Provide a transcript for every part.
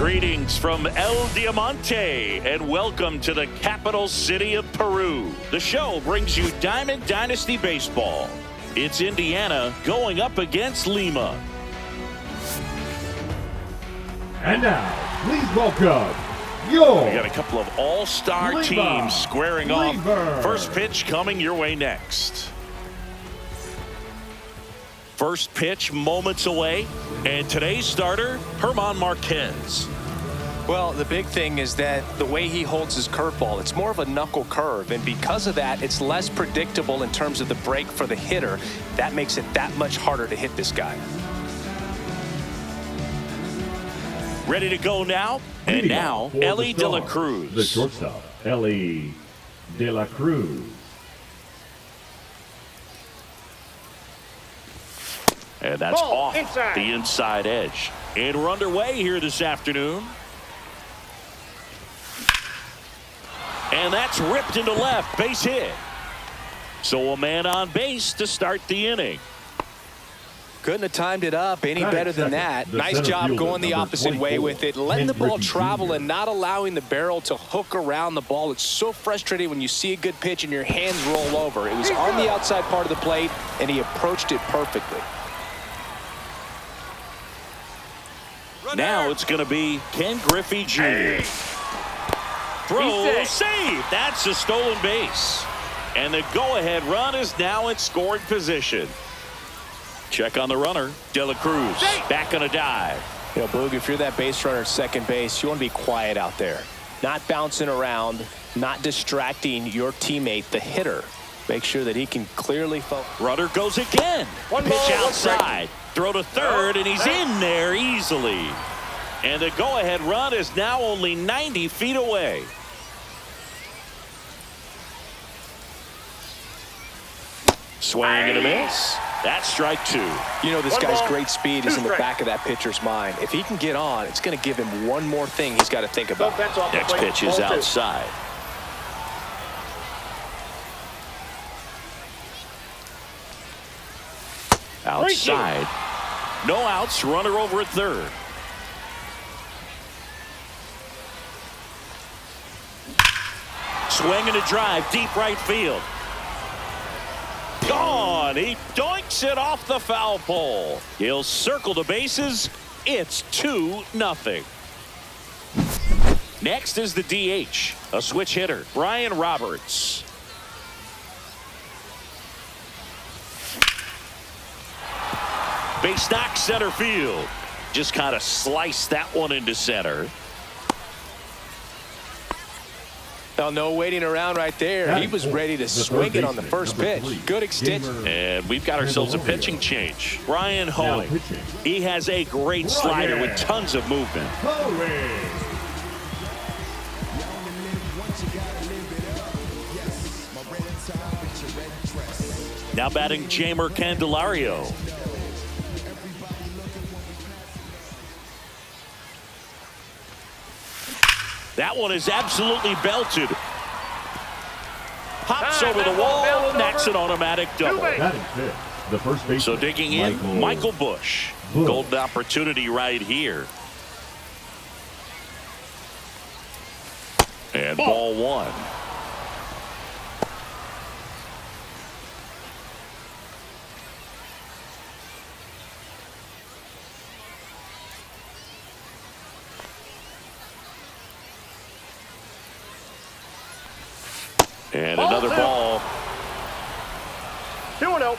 Greetings from El Diamante and welcome to the capital city of Peru. The show brings you Diamond Dynasty Baseball. It's Indiana going up against Lima. And now, please welcome your... We got a couple of all-star teams squaring off. First pitch coming your way next. First pitch moments away, and today's starter, German Marquez. Well, the big thing is that the way he holds his curveball, it's more of a knuckle curve, and because of that, it's less predictable in terms of the break for the hitter. That makes it that much harder to hit this guy. Ready to go now? And now, Ellie De La Cruz. The shortstop, Ellie De La Cruz. And that's off the inside edge. And we're underway here this afternoon. And that's ripped into left, base hit. So a man on base to start the inning. Couldn't have timed it up any better than that. Nice job going the opposite way with it, letting the ball travel and not allowing the barrel to hook around the ball. It's so frustrating when you see a good pitch and your hands roll over. It was on the outside part of the plate, and he approached it perfectly. Now it's going to be Ken Griffey Jr. Throw, save. That's a stolen base. And the go-ahead run is now in scoring position. Check on the runner. De La Cruz back on a dive. You know, Boog, if you're that base runner at second base, you want to be quiet out there. Not bouncing around, not distracting your teammate, the hitter. Make sure that he can clearly focus. Runner goes again. Pitch outside. Throw to third, and he's in there easily. And the go-ahead run is now only 90 feet away. Swing and a miss. That's strike two. You know, this guy's great speed is in the back of that pitcher's mind. If he can get on, it's going to give him one more thing he's got to think about. Next pitch is outside. Outside. No outs, runner over at third. Swing and a drive, deep right field. Gone. He doinks it off the foul pole. He'll circle the bases. It's 2-0. Next is the DH, a switch hitter, Brian Roberts. Base knock center field. Just kind of sliced that one into center. Now, no waiting around right there. He was ready to swing it on the first pitch. Good extension. And we've got ourselves a pitching change. Brian Hoeing. He has a great slider with tons of movement. Now batting Jamer Candelario. That one is absolutely belted. Pops over the wall, and that's an automatic double. The first baseman, so digging in, Michael Bush. Golden opportunity right here. And ball one. And another ball. 2-0.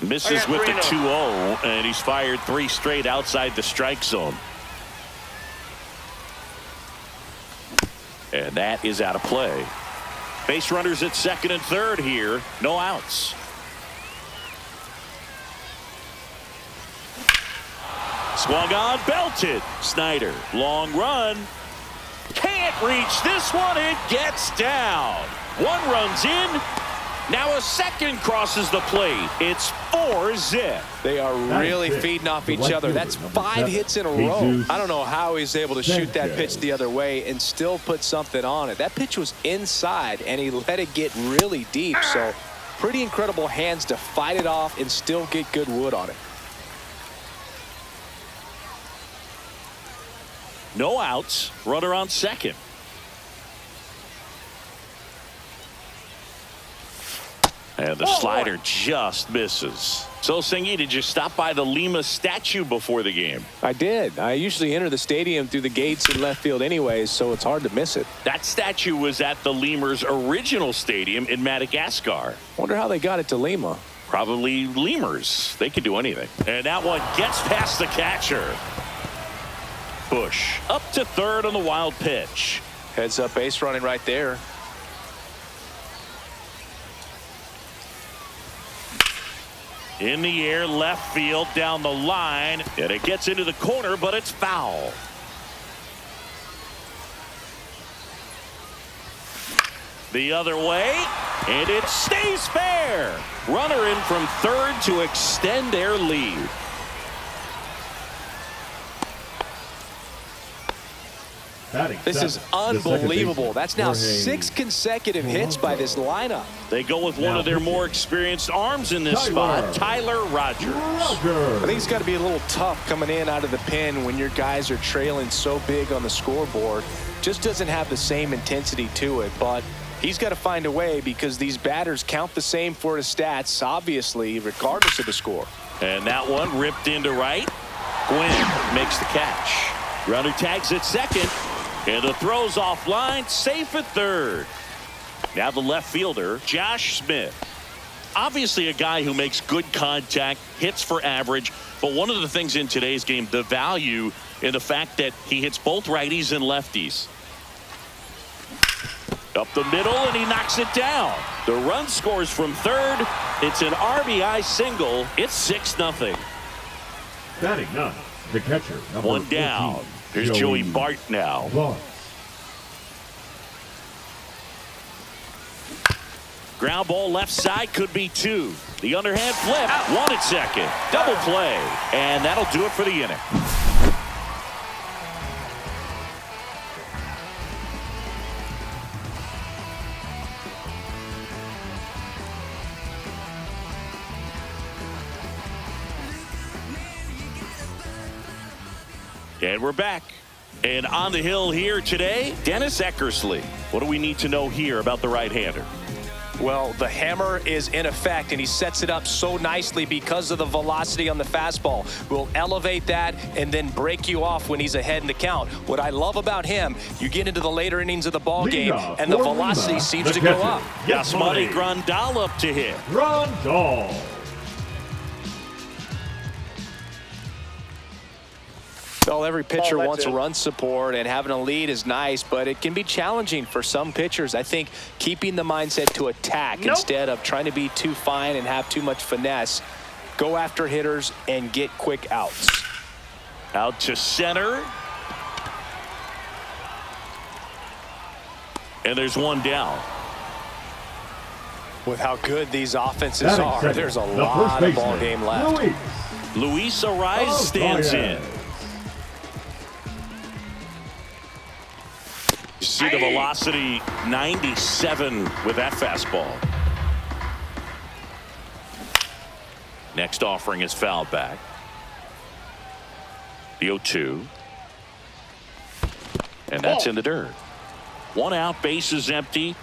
Misses with the 2-0, and he's fired 3 straight outside the strike zone. And that is out of play. Base runners at second and third here. No outs. Swung on, belted. Snyder, long run. Can't reach this one. It gets down. One runs in. Now a second crosses the plate. It's 4-zip. They are really feeding off each other. That's 5 hits in a row. I don't know how he's able to shoot that pitch the other way and still put something on it. That pitch was inside, and he let it get really deep. So pretty incredible hands to fight it off and still get good wood on it. No outs. Runner on second. And the slider just misses. So, Singy, did you stop by the Lima statue before the game? I did. I usually enter the stadium through the gates in left field anyways, so it's hard to miss it. That statue was at the Lemurs' original stadium in Madagascar. Wonder how they got it to Lima. Probably Lemurs. They could do anything. And that one gets past the catcher. Bush up to third on the wild pitch. Heads up base running right there. In the air, left field, down the line, and it gets into the corner, but it's foul. The other way, and it stays fair. Runner in from third to extend their lead. This is unbelievable. That's now 6 consecutive hits by this lineup. They go with one of their more experienced arms in this spot, Tyler Rogers. I think it's got to be a little tough coming in out of the pen when your guys are trailing so big on the scoreboard. Just doesn't have the same intensity to it, but he's got to find a way because these batters count the same for his stats, obviously, regardless of the score. And that one ripped into right. Gwynn makes the catch. Runner tags at second. And the throw's offline, safe at third. Now the left fielder, Josh Smith. Obviously a guy who makes good contact, hits for average. But one of the things in today's game, the value in the fact that he hits both righties and lefties. Up the middle, and he knocks it down. The run scores from third. It's an RBI single. It's 6-0. Batting ninth, the catcher, number one down. 14. Here's Joey Bart now. Ground ball left side, could be 2. The underhand flip, one at second. Double play, and that'll do it for the inning. And we're back. And on the hill here today, Dennis Eckersley. What do we need to know here about the right-hander? Well, the hammer is in effect, and he sets it up so nicely because of the velocity on the fastball. Will elevate that and then break you off when he's ahead in the count. What I love about him, you get into the later innings of the ball game, and the velocity seems to go up. Yasmani Grandal up to hit. Grandal. Well, every pitcher wants run support, and having a lead is nice, but it can be challenging for some pitchers. I think keeping the mindset to attack instead of trying to be too fine and have too much finesse. Go after hitters and get quick outs. Out to center. And there's one down. With how good these offenses are, there's a lot of ball game left. Luis Arraez stands in. You see the velocity, 97 with that fastball. Next offering is fouled back. The 0-2. And that's in the dirt. One out, base is empty.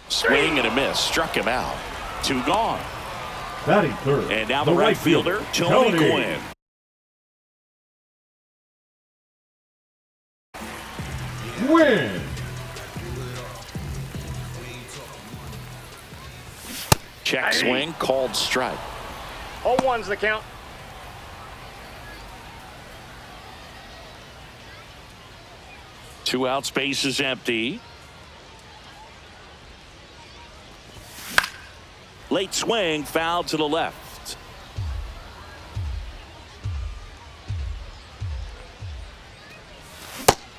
Swing and a miss, struck him out. 2 gone. Batting third. And now the right fielder, Tony Gwynn. Win. Check swing, called strike. 0-1's the count. Two outs, base is empty. Late swing, foul to the left.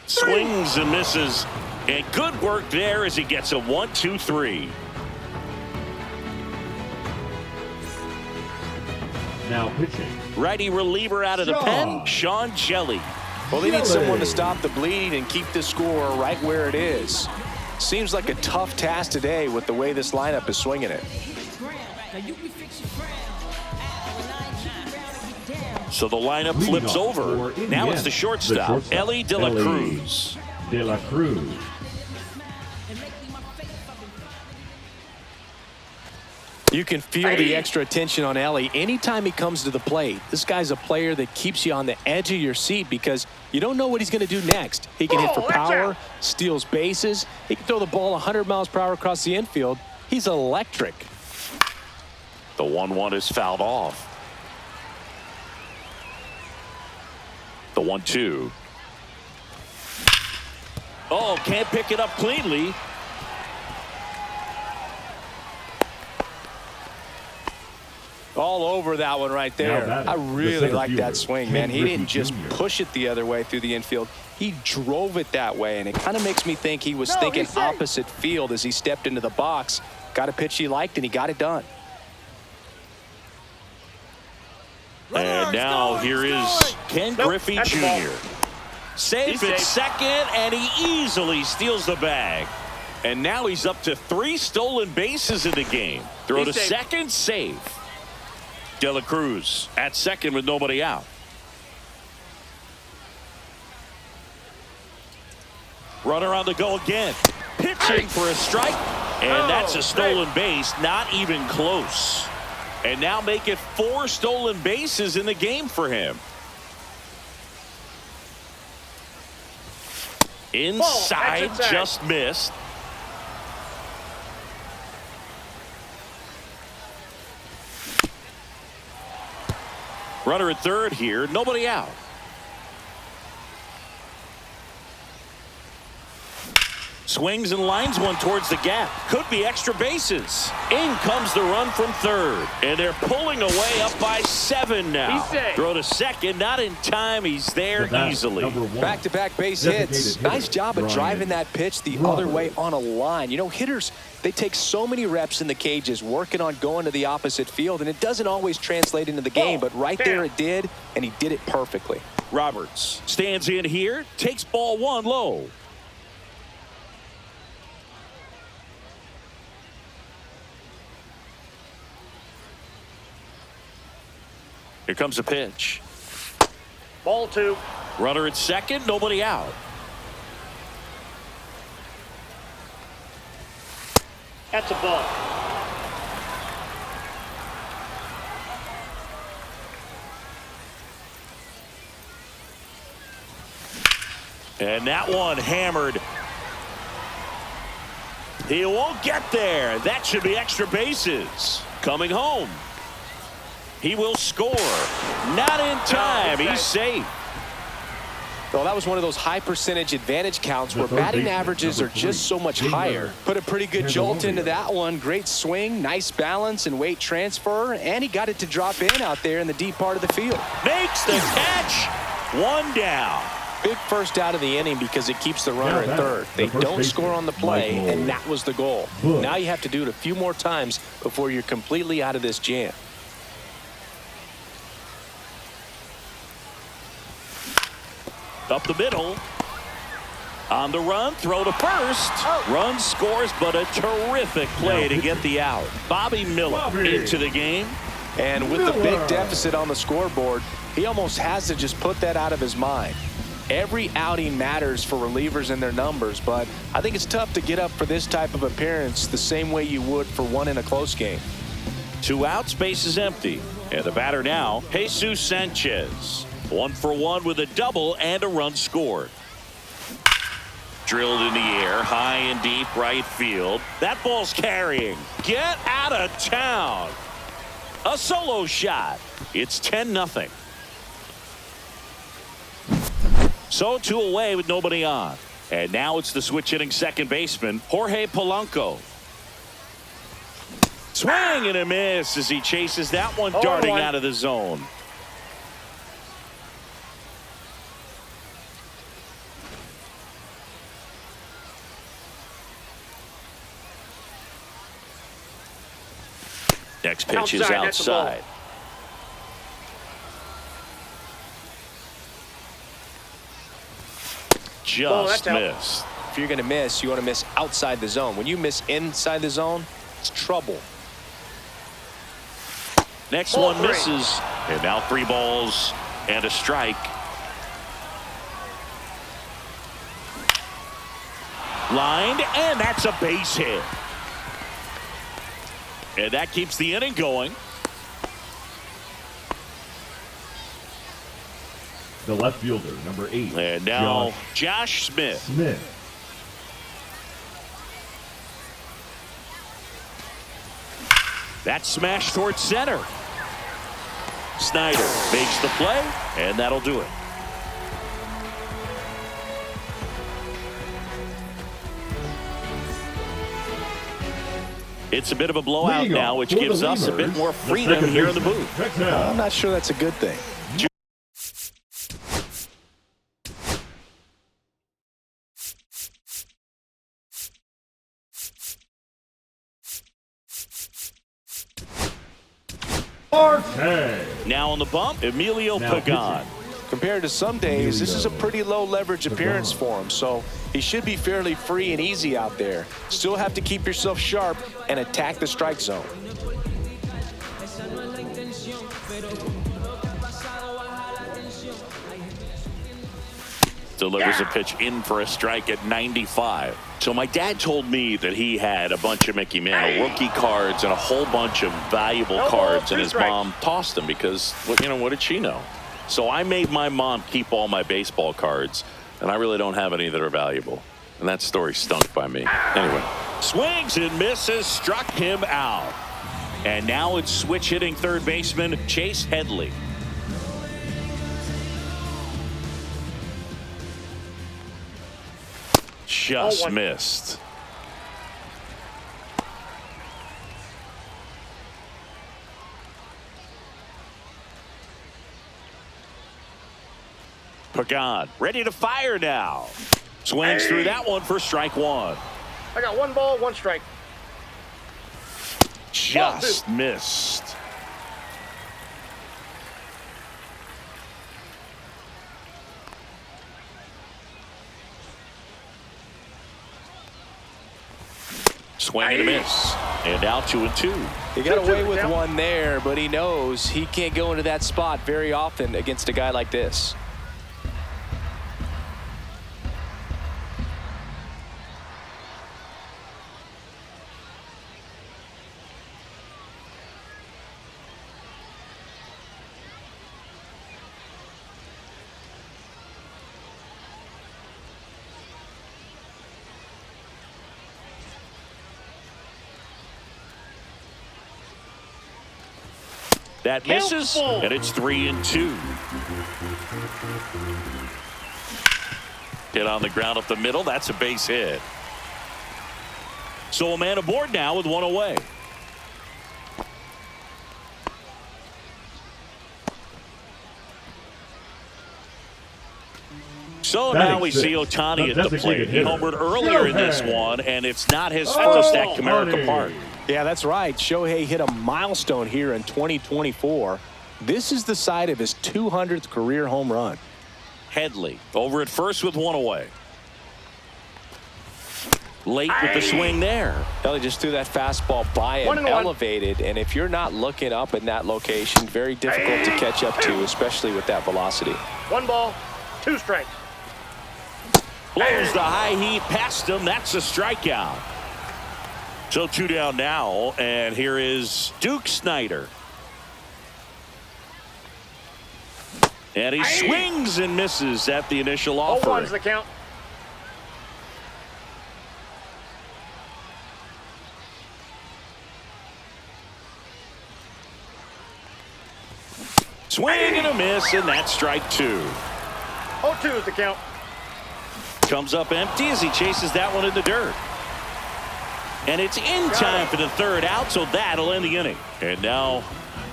Swings and misses, and good work there as he gets a 1-2-3. Now pitching. Righty reliever out of the pen, Sean Jelly. Well, they need someone to stop the bleeding and keep the score right where it is. Seems like a tough task today with the way this lineup is swinging it. So the lineup flips over. Now it's the shortstop, Ellie De La Cruz. De La Cruz. You can feel the extra attention on Ellie anytime he comes to the plate. This guy's a player that keeps you on the edge of your seat because you don't know what he's going to do next. He can hit for power, steals bases. He can throw the ball 100 miles per hour across the infield. He's electric. The 1-1 is fouled off. The 1-2. Oh, can't pick it up cleanly. All over that one right there. I really like that swing, man. He didn't just push it the other way through the infield. He drove it that way, and it kind of makes me think he was thinking opposite field as he stepped into the box. Got a pitch he liked, and he got it done. And now here is Ken Griffey Jr. Safe at second, and he easily steals the bag. And now he's up to 3 stolen bases in the game. Throw to second, safe. De La Cruz at second with nobody out. Runner on the go again. Pitching for a strike. And that's a stolen base. Not even close. And now make it 4 stolen bases in the game for him. Inside, just missed. Runner at third here, nobody out. Swings and lines one towards the gap. Could be extra bases. In comes the run from third. And they're pulling away up by 7 now. Throw to second, not in time. He's there easily. Back-to-back base hits. Nice job of driving that pitch the other way on a line. You know, hitters, they take so many reps in the cages working on going to the opposite field, and it doesn't always translate into the game, but right there it did, and he did it perfectly. Roberts stands in here, takes ball 1 low. Here comes a pitch. Ball 2. Runner at second, nobody out. That's a ball. And that one hammered. He won't get there. That should be extra bases. Coming home. He will score. Not in time. He's safe. Well, that was one of those high percentage advantage counts where batting averages are just so much higher. Put a pretty good jolt into that one. Great swing, nice balance and weight transfer, and he got it to drop in out there in the deep part of the field. Makes the catch. 1 down. Big first out of the inning because it keeps the runner at third. They don't score on the play, and that was the goal. Now you have to do it a few more times before you're completely out of this jam. Up the middle. On the run, throw to first. Run scores, but a terrific play to get the out. Bobby Miller into the game. And with the big deficit on the scoreboard, he almost has to just put that out of his mind. Every outing matters for relievers and their numbers, but I think it's tough to get up for this type of appearance the same way you would for one in a close game. 2 outs, base is empty. And the batter now, Jesus Sanchez. 1 for 1 with a double and a run scored. Drilled in the air, high and deep right field. That ball's carrying. Get out of town. A solo shot. It's 10-0. So 2 away with nobody on. And now it's the switch hitting second baseman, Jorge Polanco. Swing and a miss as he chases that one darting out of the zone. Next pitch is outside. Just missed. If you're going to miss, you want to miss outside the zone. When you miss inside the zone, it's trouble. Next one misses. And now 3 balls and a strike. Lined, and that's a base hit. And that keeps the inning going. The left fielder, number 8. And now Josh Smith. That's smashed towards center. Snyder makes the play, and that'll do it. It's a bit of a blowout now, which gives us a bit more freedom here in the booth. I'm not sure that's a good thing. Now on the bump, Emilio Pagan. Compared to some days, this is a pretty low leverage appearance for him, so he should be fairly free and easy out there. Still have to keep yourself sharp and attack the strike zone. Delivers a pitch in for a strike at 95. So my dad told me that he had a bunch of Mickey Mantle rookie cards and a whole bunch of valuable cards, and his mom tossed them because, what did she know? So I made my mom keep all my baseball cards, and I really don't have any that are valuable. And that story stunk by me. Anyway. Swings and misses, struck him out. And now it's switch hitting third baseman Chase Headley. Just missed. Pagan ready to fire now. Swings through that one for strike 1. I got 1 ball, 1 strike. Just missed. Swing and a miss. And out 2-2. He got away with one there, but he knows he can't go into that spot very often against a guy like this. That misses, and it's 3-2. Hit on the ground up the middle. That's a base hit. So a man aboard now with 1 away. So now we see Ohtani at the plate. He homered earlier in this one, and it's not his first at Comerica Park. Yeah, that's right. Shohei hit a milestone here in 2024. This is the site of his 200th career home run. Headley over at first with 1 away. Late with the swing there. He just threw that fastball by and elevated, and if you're not looking up in that location, very difficult to catch up to, especially with that velocity. 1 ball, 2 strikes. Blows the high heat past him. That's a strikeout. So 2 down now, and here is Duke Snyder. And he swings and misses at the initial offer. 0-1's the count. Swing and a miss, and that's strike 2. 0-2 is the count. Comes up empty as he chases that one in the dirt. And it's in time for the 3rd out, so that'll end the inning. And now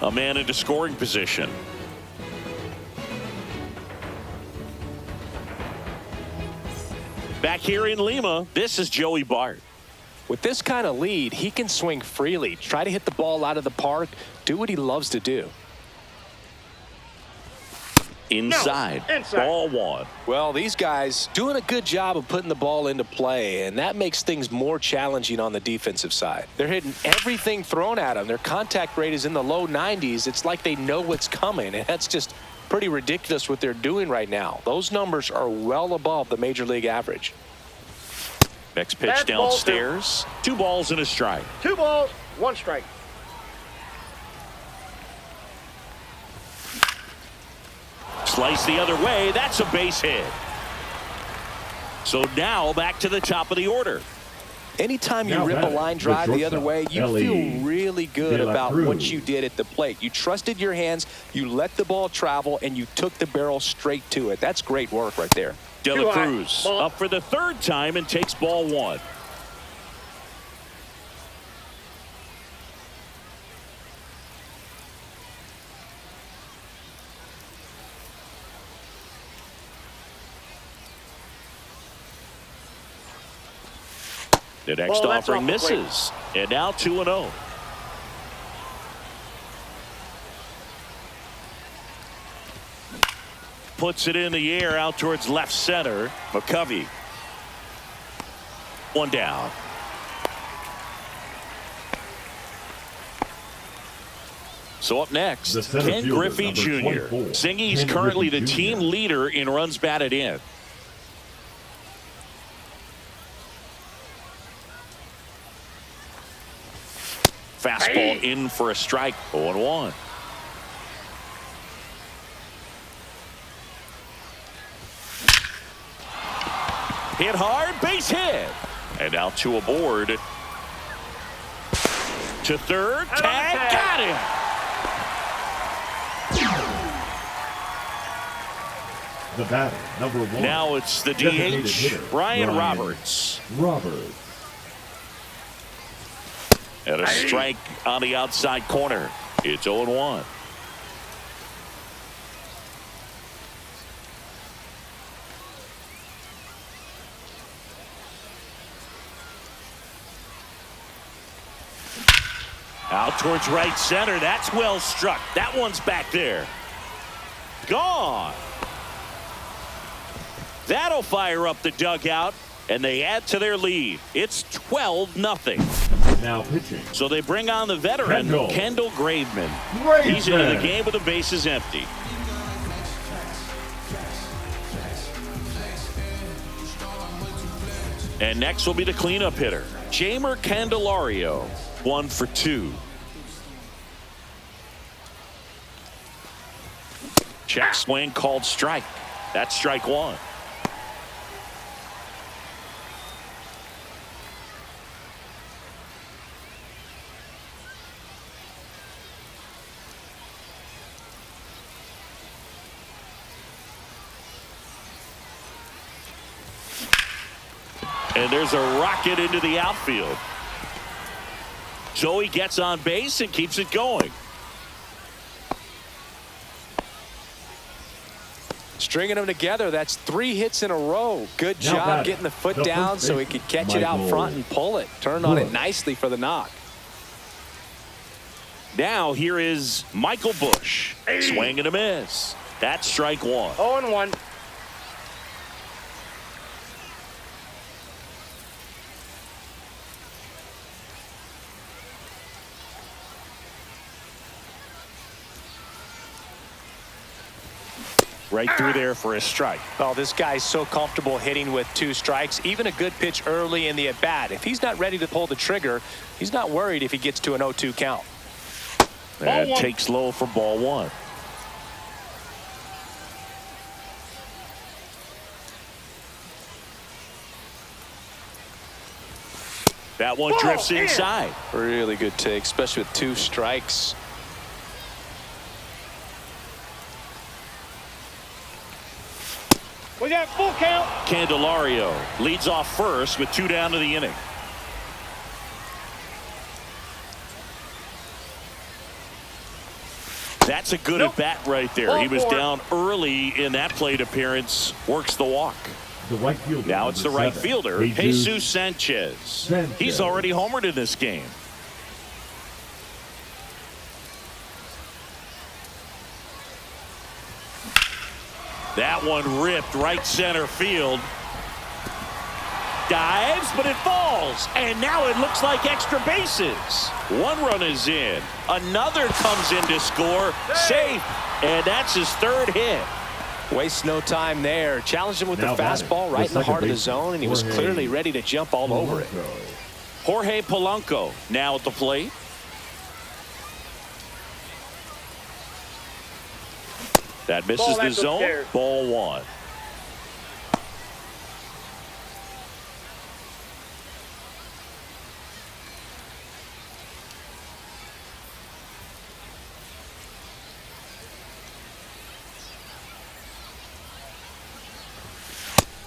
a man into scoring position. Back here in Lima, this is Joey Bart. With this kind of lead, he can swing freely, try to hit the ball out of the park, do what he loves to do. Inside. No, inside. Ball one. Well, these guys doing a good job of putting the ball into play, and that makes things more challenging on the defensive side. They're hitting everything thrown at them. Their contact rate is in the low 90s. It's like they know what's coming, and that's just pretty ridiculous what they're doing right now. Those numbers are well above the major league average. Next pitch That's downstairs. 2 balls and a strike. 2 balls, 1 strike. Slice the other way. That's a base hit. So now back to the top of the order. Anytime you Now rip a batting, line the drive the other shortstop, way, you Lefty, feel really good De La about Cruz. what you did at the plate. You trusted your hands, you let the ball travel, and you took the barrel straight to it. That's great work right there. De Too La high. Cruz Ball. up for the 3rd time and takes ball 1. The next Ball, that's offering off the plate. misses. And now 2-0. Puts it in the air out towards left center. McCovey. 1 down. So up next, The center Ken fielder, Griffey number Jr. 24, Zingy's Ken currently Griffey the Jr. team leader in runs batted in. Fastball in for a strike. 0-1. Hit hard, base hit. And now 2 aboard. To third, tag, got him. The batter, number 1. Now it's the Designated DH, hitter, Ryan Roberts. Roberts. And a strike on the outside corner. It's 0-1. Out towards right center. That's well struck. That one's back there. Gone. That'll fire up the dugout, and they add to their lead. It's 12-0. Now pitching. So they bring on the veteran, Kendall Graveman. He's into the game with the bases empty. And next will be the cleanup hitter, Jeimer Candelario. 1 for 2. Check swing called strike. That's strike 1. And there's a rocket into the outfield. Joey gets on base and keeps it going. Stringing them together, that's 3 hits in a row. Good Now job batting, getting the foot the down first so he baseman, could catch it out Michael front and pull it. Turned on it Bush. nicely for the knock. Now here is Michael Bush. Swing and a miss. That's strike 1. 0-1. Right through there for a strike. Oh, this guy's so comfortable hitting with 2 strikes. Even a good pitch early in the at-bat. If he's not ready to pull the trigger, he's not worried if he gets to an 0-2 count. That one. takes low for ball 1. That one drifts inside. Really good take, especially with 2 strikes. We got full count. Candelario leads off first with 2 down to the inning. That's a good at bat right there. He was down early in that plate appearance. Works the walk. The right fielder. Now it's the number right 7, fielder, Jesus Sanchez. He's already homered in this game. That one ripped right center field. Dives, but it falls. And now it looks like extra bases. One run is in. Another comes in to score. Safe. And that's his third hit. Wastes no time there. Challenged him with the fastball right in the heart of the zone, and he was clearly ready to jump all over it. Jorge Polanco now at the plate. That misses the zone. Ball one.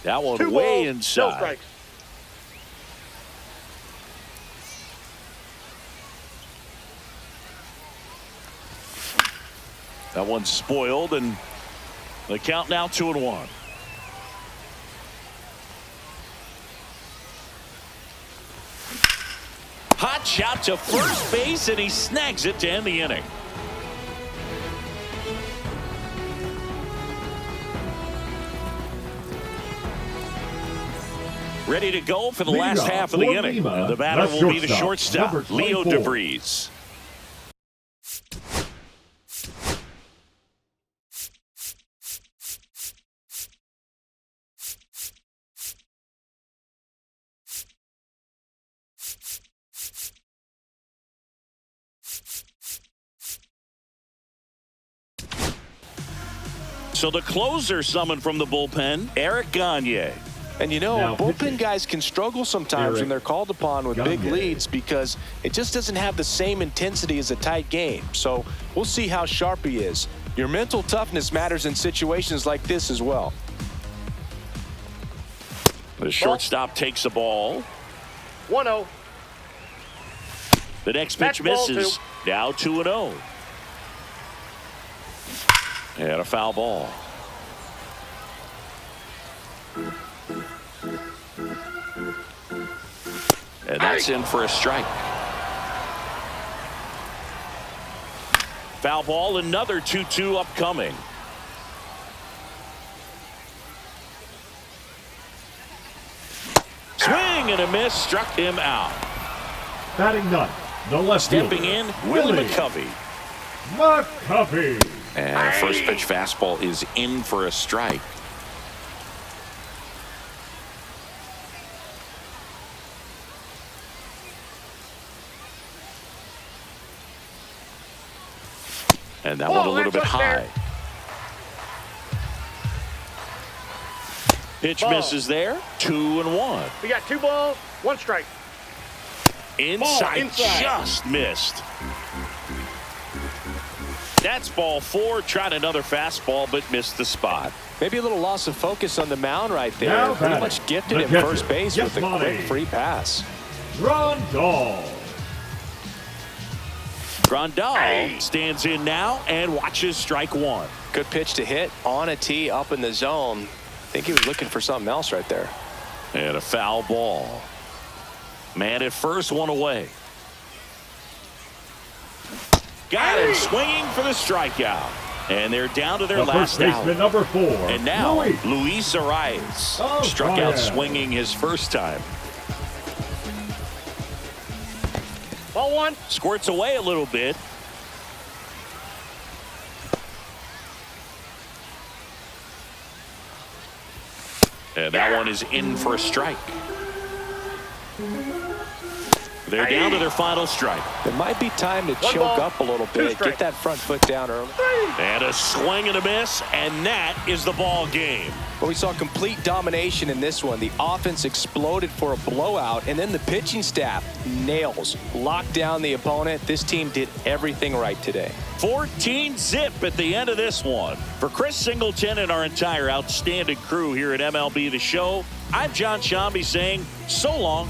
That one way inside. No strikes. That one's spoiled, and the count now 2-1. Hot shot to first base, and he snags it to end the inning. Ready to go for the last half of the inning. Lima, the batter will be the shortstop, Leo DeVries. So the closer summoned from the bullpen, Eric Gagne. And you know, bullpen guys can struggle sometimes when they're called upon with big leads because it just doesn't have the same intensity as a tight game. So we'll see how sharp he is. Your mental toughness matters in situations like this as well. The shortstop takes the ball. 1-0. The next pitch misses. Now 2-0. And a foul ball. And that's in for a strike. Foul ball, another 2-2 upcoming. Swing and a miss, struck him out. Batting ninth, the left Stepping in, Willie McCovey. And first pitch fastball is in for a strike. And that one a little bit high. Pitch misses there. 2-1. We got 2 balls, 1 strike. Inside, just missed. That's ball 4. Tried another fastball, but missed the spot. Maybe a little loss of focus on the mound right there. Pretty much gifted at first base with a quick free pass. Grandal stands in now and watches strike 1. Good pitch to hit on a tee up in the zone. I think he was looking for something else right there. And a foul ball. Man at first, one away. Got him swinging for the strikeout. And they're down to their last out. Number 4. And now Luis Arias struck out swinging his first time. Ball 1. Squirts away a little bit. And that one is in for a strike. They're down to their final strike. It might be time to choke up a little bit. Get that front foot down early. And a swing and a miss, and that is the ball game. But we saw complete domination in this one. The offense exploded for a blowout, and then the pitching staff nails. Locked down the opponent. This team did everything right today. 14-zip at the end of this one. For Chris Singleton and our entire outstanding crew here at MLB The Show, I'm John Shambi saying so long